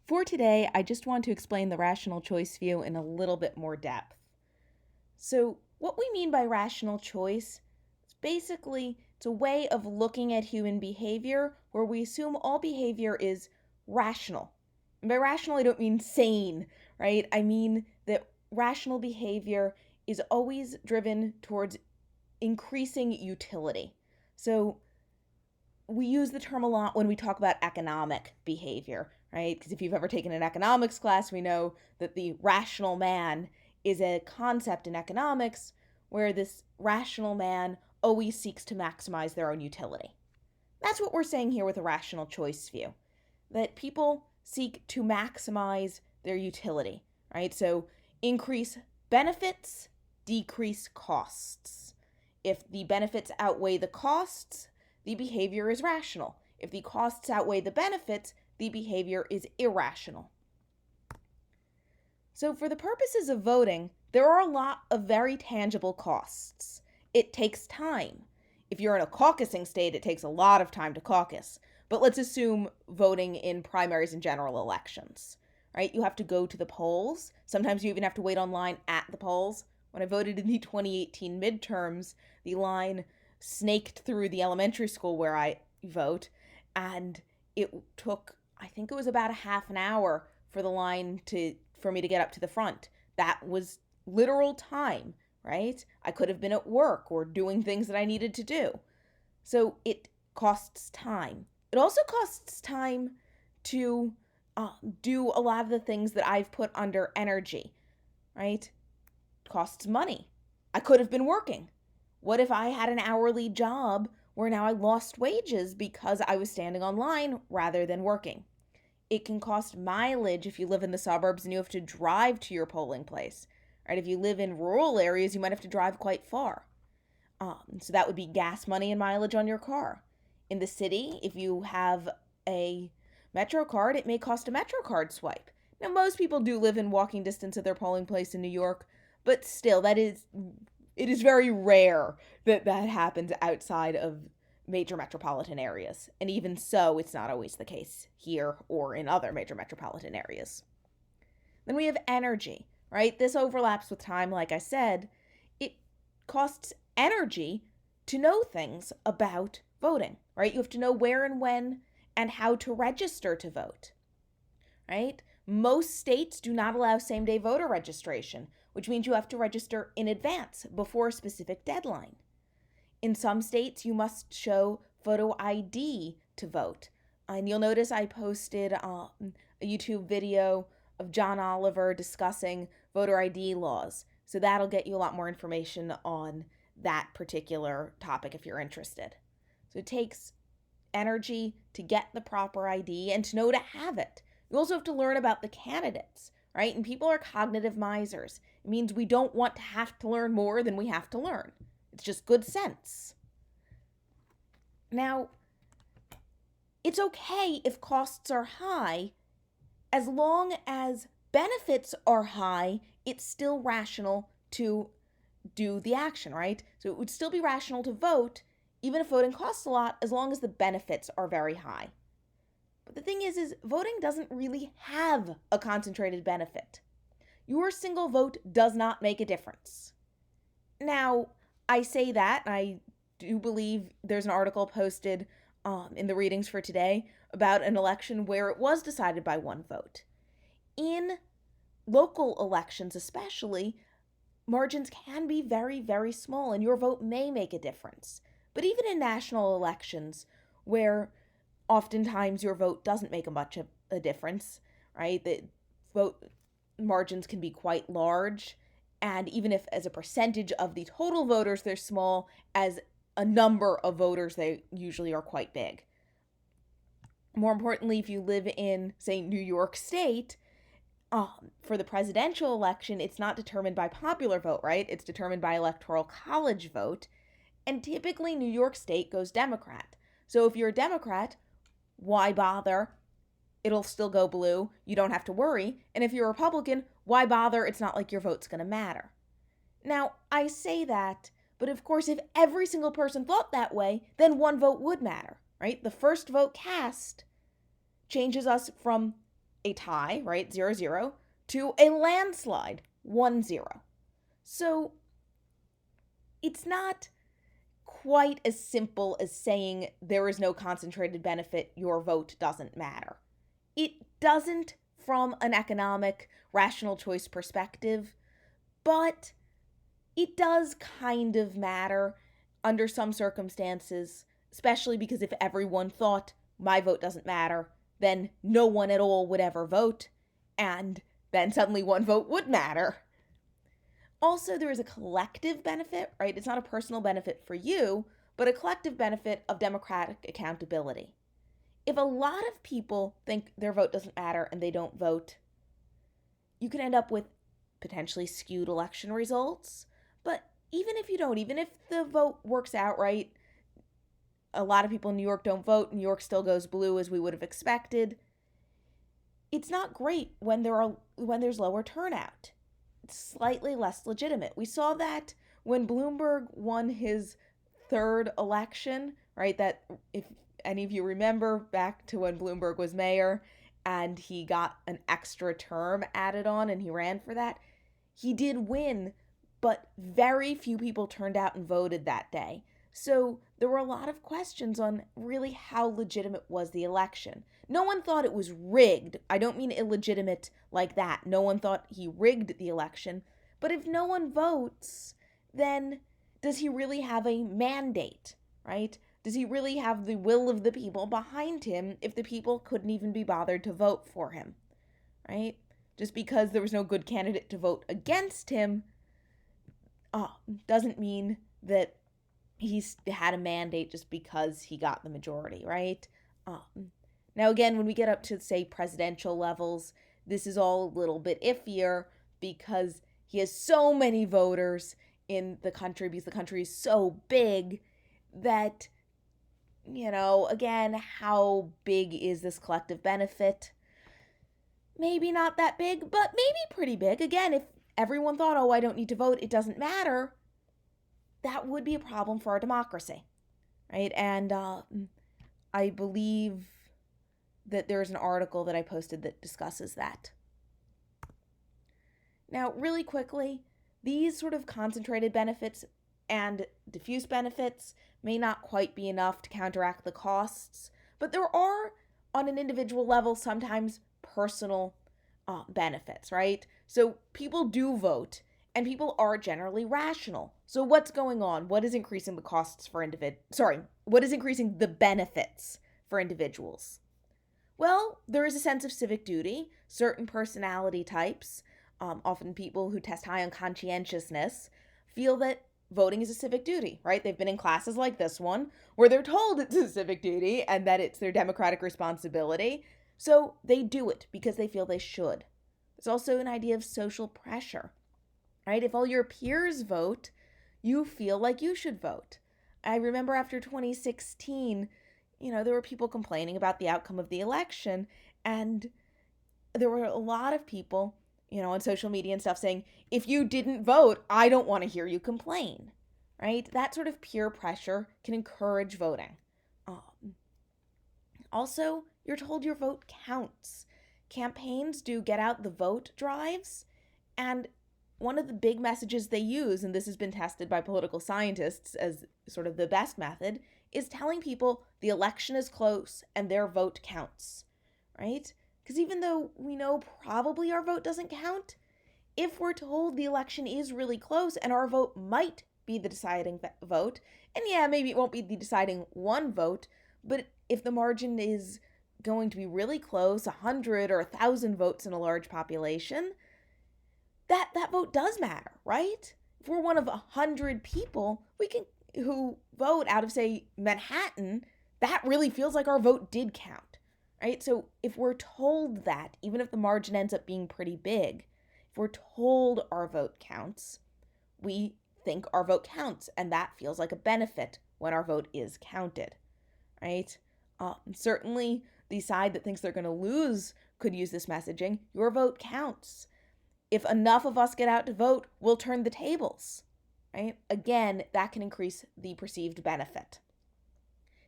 For today, I just want to explain the rational choice view in a little bit more depth. So, what we mean by rational choice is basically it's a way of looking at human behavior where we assume all behavior is rational. And by rational, I don't mean sane, right? I mean that rational behavior is always driven towards increasing utility. So, we use the term a lot when we talk about economic behavior, right? Because if you've ever taken an economics class, we know that the rational man is a concept in economics where this rational man always seeks to maximize their own utility. That's what we're saying here with a rational choice view, that people seek to maximize their utility, right? So increase benefits, decrease costs. If the benefits outweigh the costs, the behavior is rational. If the costs outweigh the benefits, the behavior is irrational. So, for the purposes of voting, there are a lot of very tangible costs. It takes time. If you're in a caucusing state, it takes a lot of time to caucus. But let's assume voting in primaries and general elections, right? You have to go to the polls. Sometimes you even have to wait online at the polls. When I voted in the 2018 midterms, the line snaked through the elementary school where I vote, and it took, I think it was about a half an hour for the line for me to get up to the front. That was literal time, right? I could have been at work or doing things that I needed to do. So it costs time. It also costs time to do a lot of the things that I've put under energy, right? It costs money. I could have been working. What if I had an hourly job where now I lost wages because I was standing online rather than working? It can cost mileage if you live in the suburbs and you have to drive to your polling place. Right? If you live in rural areas, you might have to drive quite far. So that would be gas money and mileage on your car. In the city, if you have a Metro card, it may cost a Metro card swipe. Now, most people do live in walking distance of their polling place in New York, but still, it is very rare that that happens outside of major metropolitan areas. And even so, it's not always the case here or in other major metropolitan areas. Then we have energy, right? This overlaps with time, like I said. It costs energy to know things about voting, right? You have to know where and when and how to register to vote, right? Most states do not allow same-day voter registration, which means you have to register in advance before a specific deadline. In some states, you must show photo ID to vote. And you'll notice I posted a YouTube video of John Oliver discussing voter ID laws. So that'll get you a lot more information on that particular topic if you're interested. So it takes energy to get the proper ID and to know to have it. You also have to learn about the candidates, right? And people are cognitive misers. It means we don't want to have to learn more than we have to learn. It's just good sense. Now, it's okay if costs are high. As long as benefits are high, it's still rational to do the action, right? So it would still be rational to vote, even if voting costs a lot, as long as the benefits are very high. But the thing is voting doesn't really have a concentrated benefit. Your single vote does not make a difference. Now, I say that, and I do believe there's an article posted in the readings for today about an election where it was decided by one vote. In local elections especially, margins can be very, very small, and your vote may make a difference. But even in national elections, where oftentimes your vote doesn't make much of a difference, right? The vote margins can be quite large, and even if as a percentage of the total voters they're small, as a number of voters they usually are quite big. More importantly, if you live in, say, New York State, for the presidential election, it's not determined by popular vote, right? It's determined by electoral college vote, and typically New York State goes Democrat. So if you're a Democrat, why bother? It'll still go blue. You don't have to worry. And if you're a Republican, why bother? It's not like your vote's going to matter. Now, I say that, but of course, if every single person thought that way, then one vote would matter, right? The first vote cast changes us from a tie, right, 0-0, to a landslide, 1-0. So it's not quite as simple as saying there is no concentrated benefit, your vote doesn't matter. It doesn't from an economic, rational choice perspective, but it does kind of matter under some circumstances, especially because if everyone thought my vote doesn't matter, then no one at all would ever vote, and then suddenly one vote would matter. Also, there is a collective benefit, right? It's not a personal benefit for you, but a collective benefit of democratic accountability. If a lot of people think their vote doesn't matter and they don't vote, you can end up with potentially skewed election results. But even if you don't, even if the vote works out right, a lot of people in New York don't vote, New York still goes blue as we would have expected. It's not great when there's lower turnout. It's slightly less legitimate. We saw that when Bloomberg won his third election, right? That if any of you remember back to when Bloomberg was mayor and he got an extra term added on and he ran for that, he did win, but very few people turned out and voted that day. So there were a lot of questions on really how legitimate was the election. No one thought it was rigged. I don't mean illegitimate like that. No one thought he rigged the election. But if no one votes, then does he really have a mandate, right? Does he really have the will of the people behind him if the people couldn't even be bothered to vote for him, right? Just because there was no good candidate to vote against him doesn't mean that he's had a mandate just because he got the majority, right? Now, again, when we get up to, say, presidential levels, this is all a little bit iffier because he has so many voters in the country because the country is so big that, again, how big is this collective benefit? Maybe not that big, but maybe pretty big. Again, if everyone thought, I don't need to vote, it doesn't matter, that would be a problem for our democracy, right? And I believe that there's an article that I posted that discusses that. Now, really quickly, these sort of concentrated benefits and diffuse benefits may not quite be enough to counteract the costs, but there are, on an individual level, sometimes personal benefits, right? So people do vote, and people are generally rational. So what's going on? What is increasing the costs for what is increasing the benefits for individuals? Well, there is a sense of civic duty. Certain personality types, often people who test high on conscientiousness, feel that voting is a civic duty, right? They've been in classes like this one where they're told it's a civic duty and that it's their democratic responsibility. So they do it because they feel they should. There's also an idea of social pressure, right? If all your peers vote, you feel like you should vote. I remember after 2016, there were people complaining about the outcome of the election, and there were a lot of people, on social media and stuff saying, if you didn't vote, I don't want to hear you complain, right? That sort of peer pressure can encourage voting. Also, you're told your vote counts. Campaigns do get out the vote drives, and one of the big messages they use, and this has been tested by political scientists as sort of the best method, is telling people the election is close and their vote counts, right? Because even though we know probably our vote doesn't count, if we're told the election is really close and our vote might be the deciding vote, and yeah, maybe it won't be the deciding one vote, but if the margin is going to be really close, 100 or 1,000 votes in a large population, that vote does matter, right? If we're one of 100 people who vote out of, say, Manhattan, that really feels like our vote did count, right? So if we're told that, even if the margin ends up being pretty big, if we're told our vote counts, we think our vote counts, and that feels like a benefit when our vote is counted, right? Certainly, the side that thinks they're going to lose could use this messaging. Your vote counts. If enough of us get out to vote, we'll turn the tables, right? Again, that can increase the perceived benefit.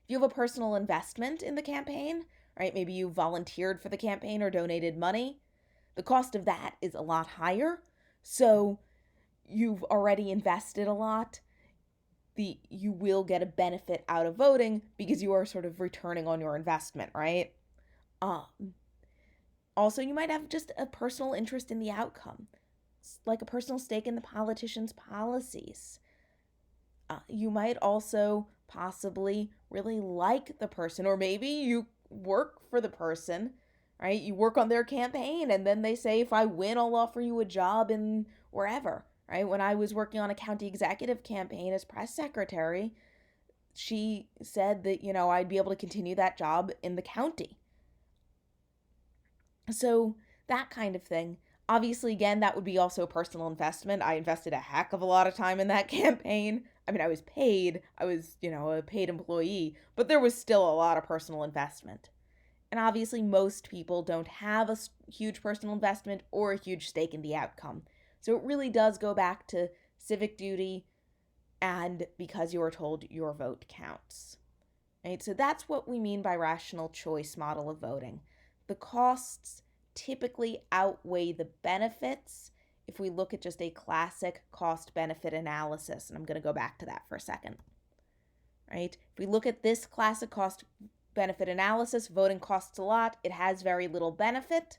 If you have a personal investment in the campaign, right? Maybe you volunteered for the campaign or donated money. The cost of that is a lot higher. So you've already invested a lot. You will get a benefit out of voting because you are sort of returning on your investment, right? Also, you might have just a personal interest in the outcome, like a personal stake in the politician's policies. You might also possibly really like the person, or maybe you work for the person, right? You work on their campaign, and then they say, if I win, I'll offer you a job in wherever, right? When I was working on a county executive campaign as press secretary, she said that, I'd be able to continue that job in the county. So that kind of thing. Obviously, again, that would be also a personal investment. I invested a heck of a lot of time in that campaign. I mean, I was paid. I was, a paid employee, but there was still a lot of personal investment. And obviously, most people don't have a huge personal investment or a huge stake in the outcome. So it really does go back to civic duty and because you are told your vote counts. Right? So that's what we mean by rational choice model of voting. The costs typically outweigh the benefits if we look at just a classic cost benefit analysis. And I'm going to go back to that for a second. Right? If we look at this classic cost benefit analysis, voting costs a lot, it has very little benefit.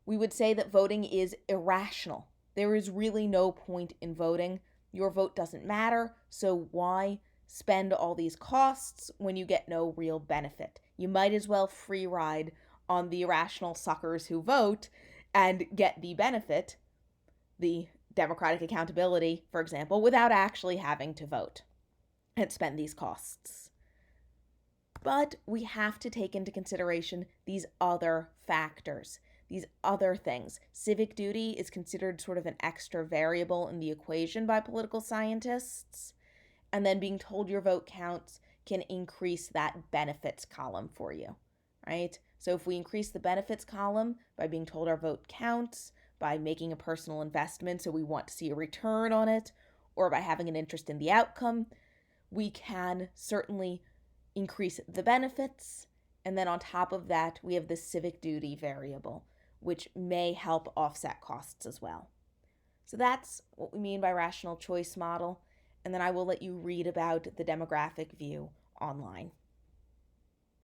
We would say that voting is irrational. There is really no point in voting. Your vote doesn't matter, so why spend all these costs when you get no real benefit? You might as well free ride on the irrational suckers who vote and get the benefit, the democratic accountability, for example, without actually having to vote and spend these costs. But we have to take into consideration these other factors, these other things. Civic duty is considered sort of an extra variable in the equation by political scientists. And then being told your vote counts can increase that benefits column for you, right? So if we increase the benefits column by being told our vote counts, by making a personal investment so we want to see a return on it, or by having an interest in the outcome, we can certainly increase the benefits. And then on top of that, we have the civic duty variable, which may help offset costs as well. So that's what we mean by rational choice model. And then I will let you read about the demographic view online.